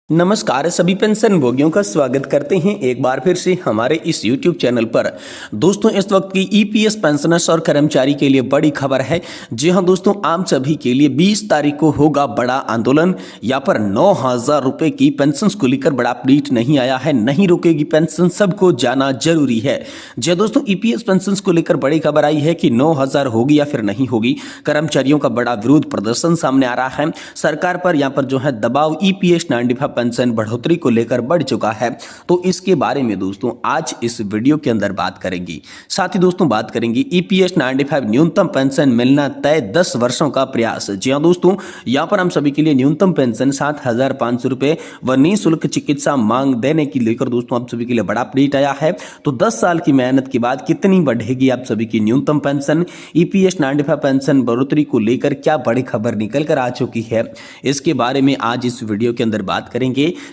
नमस्कार, सभी पेंशन भोगियों का स्वागत करते हैं एक बार फिर से हमारे इस YouTube चैनल पर। दोस्तों, इस वक्त की ईपीएस पेंशनर्स और कर्मचारी के लिए बड़ी खबर है। जी हां दोस्तों, आप सभी के लिए 20 तारीख को होगा बड़ा आंदोलन। यहाँ पर 9,000 रुपए की पेंशन को लेकर बड़ा अपडेट नहीं आया है। नहीं रुकेगी पेंशन, सबको जाना जरूरी है। जी दोस्तों, ईपीएस पेंशन को लेकर बड़ी खबर आई है कि 9,000 होगी या फिर नहीं होगी। कर्मचारियों का बड़ा विरोध प्रदर्शन सामने आ रहा है। सरकार पर यहाँ पर जो है दबाव ईपीएस 95 पेंशन बढ़ोतरी को लेकर बढ़ चुका है। तो इसके बारे में दोस्तों आज इस वीडियो के अंदर बात करेंगे। साथ ही दोस्तों बात करेंगे ईपीएस 95 न्यूनतम पेंशन मिलना तय 10 वर्षों का प्रयास। जी हां दोस्तों, यहां पर हम सभी के लिए न्यूनतम पेंशन 7,500 रुपए व निःशुल्क चिकित्सा मांग देने की लेकर दोस्तों आप सभी के लिए बड़ा अपडेट आया है। तो 10 साल की मेहनत के बाद कितनी बढ़ेगी आप सभी की न्यूनतम पेंशन, ईपीएस 95 पेंशन बढ़ोतरी को लेकर क्या बड़ी खबर निकल कर आ चुकी है, इसके बारे में आज इस वीडियो के अंदर बात करेंगे।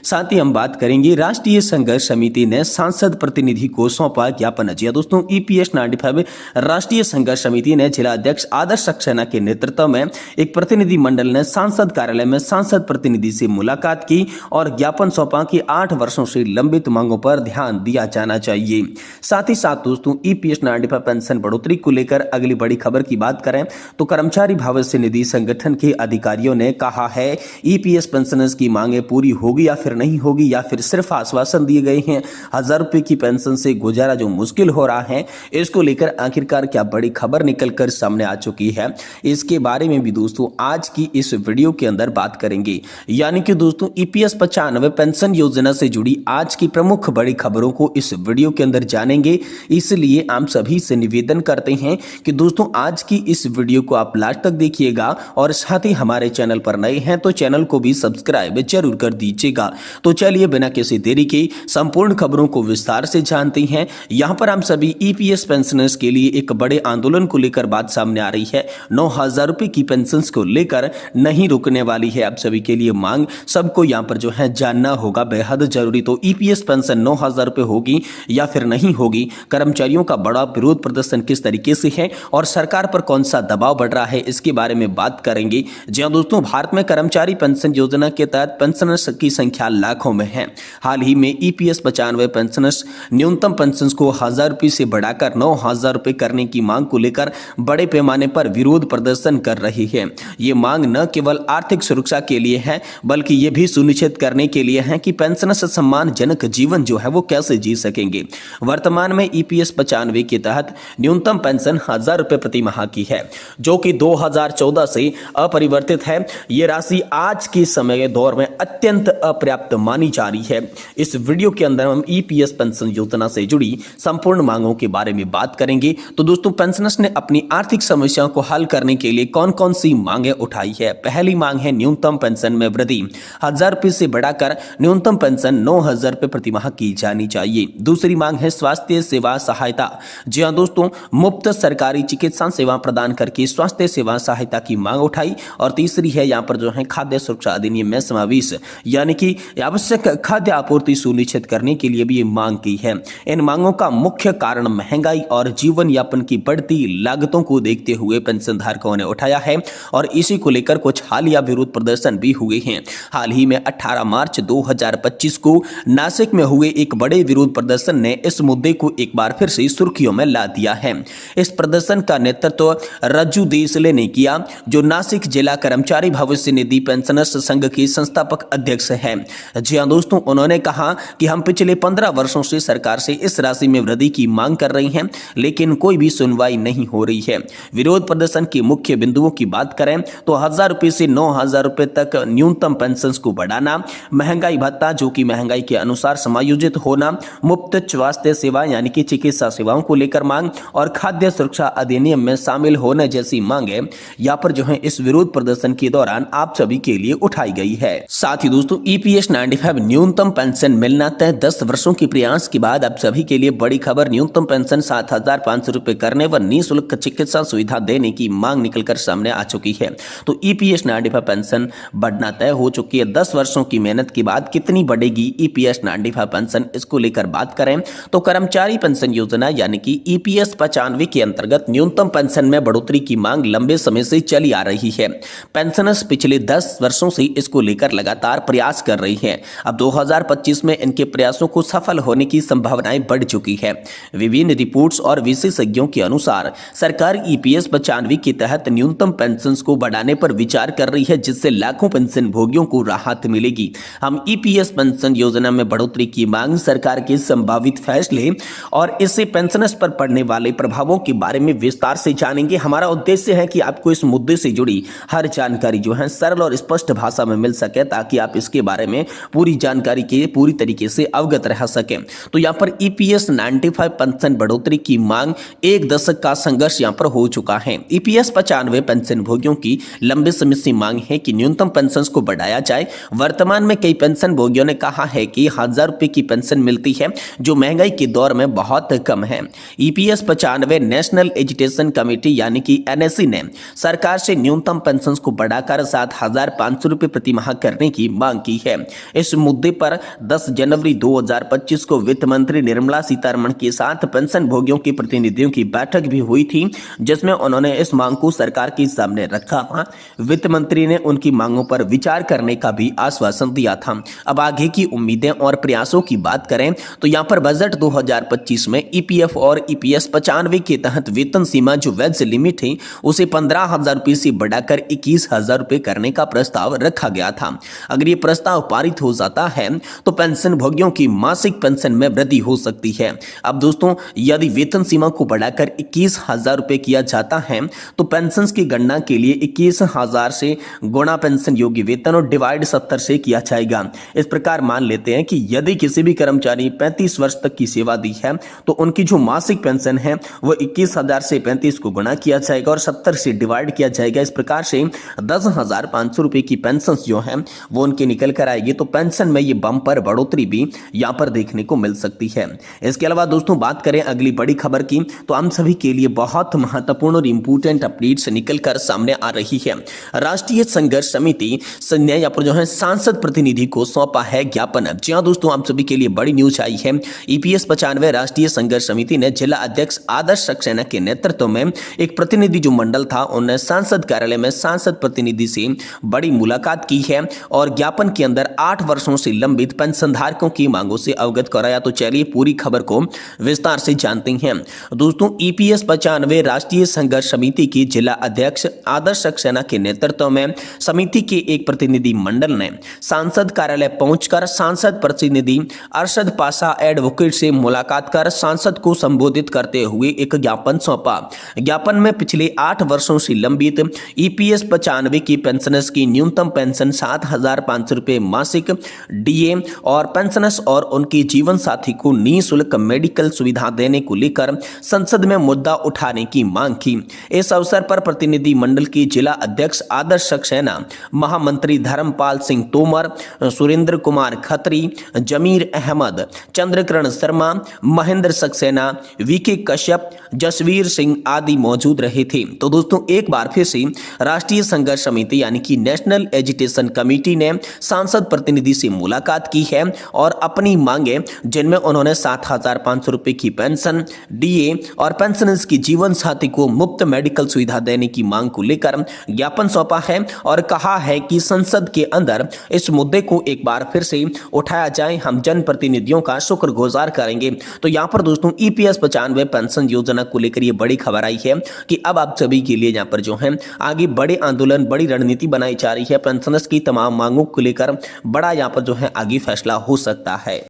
साथ ही हम बात करेंगे राष्ट्रीय संघर्ष समिति ने सांसद प्रतिनिधि को सौंपा ज्ञापन। जी दोस्तों, ईपीएस 95 राष्ट्रीय संघर्ष समिति ने जिला अध्यक्ष आदर्श सक्सेना के नेतृत्व में एक प्रतिनिधि मंडल ने सांसद कार्यालय में सांसद प्रतिनिधि से मुलाकात की और ज्ञापन सौंपा कि 8 वर्षों से लंबित मांगों पर ध्यान दिया जाना चाहिए। साथ ही साथ दोस्तों ईपीएस 95 पेंशन बढ़ोतरी को लेकर अगली बड़ी खबर की बात करें तो कर्मचारी भविष्य निधि संगठन के अधिकारियों ने कहा है ईपीएस पेंशनर्स की मांगे पूरी होगी या फिर नहीं होगी, या फिर सिर्फ आश्वासन दिए गए हैं। 1,000 रुपए की पेंशन से गुजारा जो मुश्किल हो रहा है, इसको लेकर आखिरकार क्या बड़ी खबर निकलकर सामने आ चुकी है, इसके बारे में भी दोस्तों आज की इस वीडियो के अंदर बात करेंगे। यानी कि दोस्तों ईपीएस 95 पेंशन योजना से जुड़ी आज की प्रमुख बड़ी खबरों को इस वीडियो के अंदर जानेंगे। इसलिए हम सभी से निवेदन करते हैं कि दोस्तों आज की इस वीडियो को आप लास्ट तक देखिएगा और साथ ही हमारे चैनल पर नए हैं तो चैनल को भी सब्सक्राइब जरूर कर दीजिएगा। तो चलिए बिना किसी देरी के संपूर्ण खबरों को विस्तार से जानते हैं। यहां पर हम सभी ईपीएस पेंशनर्स के लिए एक बड़े आंदोलन को लेकर बात सामने आ रही है। 9,000 रुपए की पेंशन को लेकर नहीं रुकने वाली है आप सभी के लिए मांग। सबको यहां पर जो है जानना होगा बेहद जरूरी। तो ईपीएस पेंशन 9,000 रुपए होगी या फिर नहीं होगी, कर्मचारियों का बड़ा विरोध प्रदर्शन किस तरीके से है और सरकार पर कौन सा दबाव बढ़ रहा है, इसके बारे में बात करेंगे। जी हां दोस्तों, भारत में कर्मचारी पेंशन योजना के तहत पेंशनर्स की संख्या लाखों में है। हाल ही में ईपीएस 95 पेंशनर्स न्यूनतम पेंशन को 1,000 रुपए से बढ़ाकर 9,000 रुपए करने की मांग को लेकर बड़े पैमाने पर विरोध प्रदर्शन कर रही है। ये मांग न केवल आर्थिक सुरक्षा के लिए है बल्कि ये भी सुनिश्चित करने के लिए है कि पेंशनर्स सम्मानजनक जीवन जो है वो कैसे जी सकेंगे। वर्तमान में ईपीएस 95 के तहत न्यूनतम पेंशन 1,000 रुपए प्रति माह की है, जो कि 2014 से अपरिवर्तित है। ये राशि आज के समय दौर में अत्यंत अपर्याप्त मानी जा रही है। इस वीडियो के अंदर हम ईपीएस पेंशन योजना से जुड़ी संपूर्ण मांगों के बारे में बात करेंगे। तो दोस्तों पेंशनर्स ने अपनी आर्थिक समस्याओं को हल करने के लिए कौन कौन सी मांगे उठाई है। पहली मांग है न्यूनतम पेंशन में वृद्धि, 1,000 रुपए से बढ़ाकर न्यूनतम पेंशन 9,000 रुपए प्रति माह की जानी चाहिए। दूसरी मांग है स्वास्थ्य सेवा सहायता। जी हाँ दोस्तों, मुफ्त सरकारी चिकित्सा सेवा प्रदान करके स्वास्थ्य सेवा सहायता की मांग उठाई। और तीसरी है यहाँ पर जो है खाद्य सुरक्षा अधिनियम में समावेश, यानी कि आवश्यक खाद्य आपूर्ति सुनिश्चित करने के लिए भी ये मांग की है। इन मांगों का मुख्य कारण महंगाई और जीवन यापन की बढ़ती लागतों को देखते हुए पेंशन धारकों ने उठाया है और इसी को लेकर कुछ हालिया विरोध प्रदर्शन भी हुए हैं। हाल ही में 18 मार्च 2025 को नासिक में हुए एक बड़े विरोध प्रदर्शन ने इस मुद्दे को एक बार फिर से सुर्खियों में ला दिया है। इस प्रदर्शन का नेतृत्व रज्जू देसले ने किया, जो नासिक जिला कर्मचारी भविष्य निधि पेंशनर्स संघ के संस्थापक अध्यक्ष हैं। जी हां दोस्तों, उन्होंने कहा कि हम पिछले 15 वर्षों से सरकार से इस राशि में वृद्धि की मांग कर रहे हैं, लेकिन कोई भी सुनवाई नहीं हो रही है। विरोध प्रदर्शन के मुख्य बिंदुओं की बात करें तो 1,000 रुपए से 9,000 रुपए तक न्यूनतम पेंशन को बढ़ाना, महंगाई भत्ता जो कि महंगाई के अनुसार समायोजित होना, मुफ्त स्वास्थ्य सेवा यानी कि चिकित्सा सेवाओं को लेकर मांग और खाद्य सुरक्षा अधिनियम में शामिल होने जैसी मांगे यहाँ पर जो है इस विरोध प्रदर्शन के दौरान आप सभी के लिए उठाई गई है। साथ ही दोस्तों ईपीएस 95 न्यूनतम पेंशन मिलना तय 10 वर्षों की प्रयास के बाद अब सभी के लिए बड़ी खबर। न्यूनतम पेंशन 7,500 रुपए करने व निःशुल्क चिकित्सा सुविधा देने की मांग निकलकर सामने आ चुकी है। तो ईपीएस 95 पेंशन बढ़ना तय हो चुकी है। 10 वर्षों की मेहनत के बाद कितनी बढ़ेगी ईपीएस 95 पेंशन, इसको लेकर बात करें तो कर्मचारी पेंशन योजना यानी कि ईपीएस 95 के अंतर्गत न्यूनतम पेंशन में बढ़ोतरी की मांग लंबे समय से चली आ रही है। पेंशनर्स पिछले 10 वर्षों से इसको लेकर लगातार प्रयास प्रयास कर रही है। अब 2025 में इनके प्रयासों को सफल होने की संभावनाएं बढ़ चुकी है। विभिन्न रिपोर्ट्स और विशेषज्ञों के अनुसार सरकार ईपीएस 95 के तहत न्यूनतम पेंशन को बढ़ाने पर विचार कर रही है, जिससे लाखों पेंशन भोगियों को राहत मिलेगी। हम ईपीएस पेंशन योजना में बढ़ोतरी की मांग, सरकार के संभावित फैसले और इससे पेंशनर्स पर पड़ने वाले प्रभावों के बारे में विस्तार से जानेंगे। हमारा उद्देश्य है कि आपको इस मुद्दे से जुड़ी हर जानकारी जो है सरल और स्पष्ट भाषा में मिल सके, ताकि आप इसके बारे में पूरी जानकारी के पूरी तरीके से अवगत रह सकें। तो यहाँ पर ईपीएस 95 पेंशन बढ़ोतरी की मांग एक दशक का संघर्ष यहाँ पर हो चुका है। ईपीएस 95 पेंशन भोगियों की लंबे समय से मांग है कि न्यूनतम पेंशन को बढ़ाया जाए। वर्तमान में कई पेंशन भोगियों ने कहा है कि 1000 रुपए की पेंशन मिलती है, जो महंगाई के दौर में बहुत कम है। ईपीएस 95 नेशनल एजुकेशन कमेटी यानी कि एनएससी ने सरकार से न्यूनतम पेंशन को बढ़ाकर 7500 रुपए प्रति माह करने की मांग की है। इस मुद्दे पर 10 जनवरी 2025 को वित्त मंत्री निर्मला सीतारमण के साथ पेंशन भोगियों के प्रतिनिधियों की बैठक भी हुई थी, जिसमें उन्होंने इस मांग को सरकार के सामने रखा। वित्त मंत्री ने उनकी मांगों पर विचार करने का भी आश्वासन दिया था। अब आगे की उम्मीदें और प्रयासों की बात करें तो यहाँ पर बजट 2025 में ईपीएफ और ईपीएस 95 के तहत वेतन सीमा जो वेज लिमिट है उसे 15,000 रुपए से बढ़ाकर 21,000 रुपए करने का प्रस्ताव रखा गया था। अगर ये प्रस्ताव पारित हो जाता है तो पेंशन भोगियों की मासिक पेंशन में वृद्धि हो सकती है। अब दोस्तों, यदि वेतन सीमा को बढ़ाकर 21,000 रुपए किया जाता है तो पेंशन की गणना के लिए 21,000 से गुणा पेंशन योग्य वेतन और डिवाइड 70 से किया जाएगा। इस प्रकार मान लेते हैं कि यदि किसी भी कर्मचारी 35 वर्ष तक की सेवा दी है तो उनकी जो मासिक पेंशन है वो 21,000 से 35 को गुणा किया जाएगा और 70 से डिवाइड किया जाएगा। इस प्रकार से 10,500 रुपए की पेंशन जो है वो उनके निकल कर आएगी। तो पेंशन में ये बम्पर बढ़ोतरी भी यहाँ पर देखने को मिल सकती है। इसके अलावा दोस्तों, बात करें अगली बड़ी खबर की तो हम सभी के लिए बहुत महत्वपूर्ण और इंपोर्टेंट अपडेट्स निकल कर सामने आ रही है। राष्ट्रीय संघर्ष समिति ने यहाँ पर जो है सांसद प्रतिनिधि को सौंपा है ज्ञापन। जी हाँ दोस्तों, आप सभी के लिए बड़ी न्यूज आई है। ईपीएस 95 राष्ट्रीय संघर्ष समिति ने जिला अध्यक्ष आदर्श सक्सेना के नेतृत्व में एक प्रतिनिधि जो मंडल था उन्हें सांसद कार्यालय में सांसद प्रतिनिधि से बड़ी मुलाकात की है और ज्ञापन के अंदर 8 वर्षों से लंबित पेंशनधारकों की मांगों से अवगत कराया। तो चलिए पूरी खबर को विस्तार से जानते हैं। दोस्तों, ईपीएस 95 राष्ट्रीय संघर्ष समिति की जिला अध्यक्ष आदर्श सक्सेना के नेतृत्व में समिति के एक प्रतिनिधि मंडल ने सांसद कार्यालय पहुंचकर सांसद प्रतिनिधि अरशद पाशा एडवोकेट से मुलाकात कर सांसद को संबोधित करते हुए एक ज्ञापन सौंपा। ज्ञापन में पिछले 8 वर्षों से लंबित ईपीएस 95 की पेंशनर्स की न्यूनतम पेंशन 7,500 रुपए मासिक, डीए और पेंशनर्स और उनके जीवन साथी को निःशुल्क मेडिकल सुविधा देने को लेकर संसद में मुद्दा उठाने की मांग की। इस अवसर पर प्रतिनिधि मंडल के जिला अध्यक्ष आदर्श सक्सेना, महामंत्री धर्मपाल सिंह तोमर, सुरेंद्र कुमार खत्री, जमीर अहमद, चंद्रकरण शर्मा, महेंद्र सक्सेना, वीके कश्यप, जसवीर सिंह आदि मौजूद रहे थे। तो दोस्तों, एक बार फिर से राष्ट्रीय संघर्ष समिति यानी कि नेशनल एजुकेशन कमेटी ने सांसद प्रतिनिधि से मुलाकात की है और अपनी मांगे, जिनमें उन्होंने 7,500 रुपए की पेंशन, डीए और पेंशनर्स की जीवन साथी को मुफ्त मेडिकल सुविधा देने की मांग को लेकर ज्ञापन सौंपा है और कहा है कि संसद के अंदर इस मुद्दे को एक बार फिर से उठाया जाए। हम जनप्रतिनिधियों का शुक्रगुजार करेंगे। तो यहाँ पर दोस्तों, ईपीएस 95 पेंशन योजना को लेकर ये बड़ी खबर आई है कि अब आप सभी के लिए यहाँ पर जो है आगे बड़े आंदोलन, बड़ी रणनीति बनाई जा रही है। पेंशनर्स की तमाम मांगों को लेकर बड़ा यहाँ पर जो है आगे फैसला हो सकता है।